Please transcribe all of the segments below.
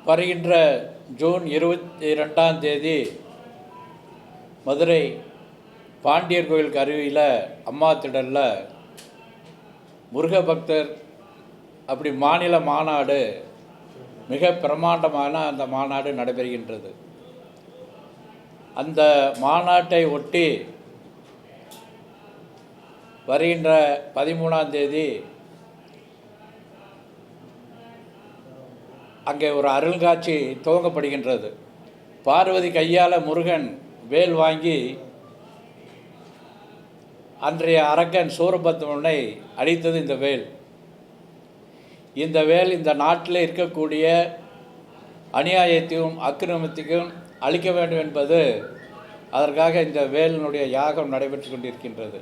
வருகின்ற ஜூன் 22ஆம் தேதி மதுரை பாண்டியர் கோயிலுக்கு அருகில் அம்மா திடலில் முருக பக்தர் அப்படி மாநில மாநாடு மிக பிரமாண்டமான அந்த மாநாடு நடைபெறுகின்றது. அந்த மாநாட்டை ஒட்டி வருகின்ற 13ஆம் தேதி அங்கே ஒரு அருள்காட்சி துவங்கப்படுகின்றது. பார்வதி கையால் முருகன் வேல் வாங்கி அன்றைய அரக்கன் சூரபத்மனை அடித்தது இந்த வேல். இந்த வேல் இந்த நாட்டில் இருக்கக்கூடிய அநியாயத்தையும் அக்கிரமத்தையும் அழிக்க வேண்டும் என்பது அதற்காக இந்த வேலினுடைய யாகம் நடைபெற்று கொண்டிருக்கின்றது.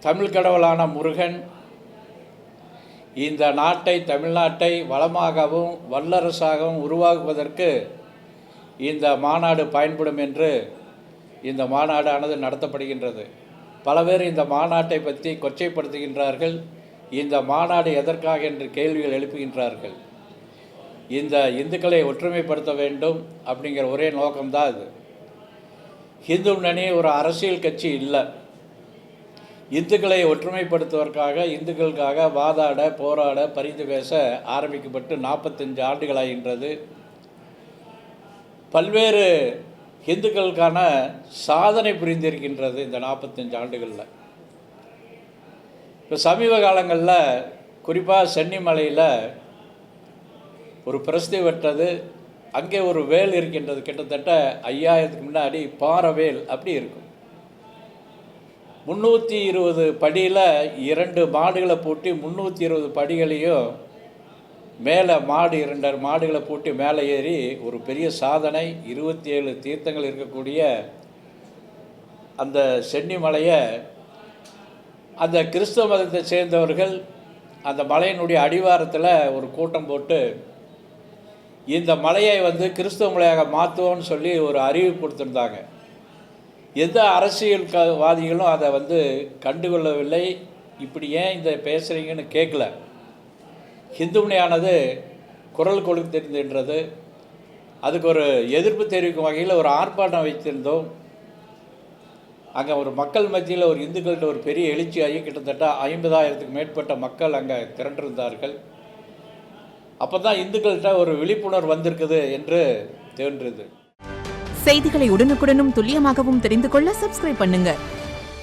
தமிழ் கடவுளான முருகன் இந்த நாட்டை, தமிழ்நாட்டை வளமாகவும் வல்லரசாகவும் உருவாக்குவதற்கு இந்த மாநாடு பயன்படும் என்று இந்த மாநாடானது நடத்தப்படுகின்றது. பல பேர் இந்த மாநாட்டை பற்றி கொச்சைப்படுத்துகின்றார்கள். இந்த மாநாடு எதற்காக என்று கேள்விகள் எழுப்புகின்றார்கள். இந்த இந்துக்களை ஒற்றுமைப்படுத்த வேண்டும் அப்படிங்கிற ஒரே நோக்கம்தான் இது. இந்து முன்னணி ஒரு அரசியல் கட்சி இல்லை. இந்துக்களை ஒற்றுமைப்படுத்துவதற்காக, இந்துக்களுக்காக வாதாட, போராட, பரிந்து பேச ஆரம்பிக்கப்பட்டு 45 ஆண்டுகளாகின்றது. பல்வேறு இந்துக்களுக்கான சாதனை புரிந்திருக்கின்றது இந்த 45 ஆண்டுகளில். இப்போ சமீப காலங்களில் குறிப்பாக சென்னிமலையில் ஒரு பிரசித்தி பெற்றது. அங்கே ஒரு வேல் இருக்கின்றது. கிட்டத்தட்ட 5000க்கு முன்னாடி பாறை அப்படி இருக்கும். 320 படியில் 2 மாடுகளை பூட்டி 320 படிகளையும் மேலே மாடு 2 மாடுகளை பூட்டி மேலே ஏறி ஒரு பெரிய சாதனை. 27 தீர்த்தங்கள் இருக்கக்கூடிய அந்த சென்னிமலையை அந்த கிறிஸ்தவ மதத்தை சேர்ந்தவர்கள் அந்த மலையினுடைய அடிவாரத்தில் ஒரு கூட்டம் போட்டு இந்த மலையை கிறிஸ்தவ மலையாக மாற்றுவோன்னு சொல்லி ஒரு அறிவிப்பு கொடுத்துருந்தாங்க. எந்த அரசியல்வாதிகளும் அதை கண்டுகொள்ளவில்லை. இப்படி ஏன் இந்த பேசுகிறீங்கன்னு கேட்கல. ஹிந்துமணியானது குரல் கொடுத்திருக்கின்றது. அதுக்கு ஒரு எதிர்ப்பு தெரிவிக்கும் வகையில் ஒரு ஆர்ப்பாட்டம் வைத்திருந்தோம். அங்கே ஒரு மக்கள் மத்தியில் ஒரு இந்துக்கள்கிட்ட ஒரு பெரிய எழுச்சியாகி கிட்டத்தட்ட 50,000க்கு மேற்பட்ட மக்கள் அங்கே திரண்டிருந்தார்கள். அப்போ தான் இந்துக்கள்கிட்ட ஒரு விழிப்புணர்வு வந்திருக்குது என்று தோன்றுது. செய்திகளை உடனுக்குடனும் துல்லியமாகவும் தெரிந்து கொள்ள சப்ஸ்கிரைப் பண்ணுங்க.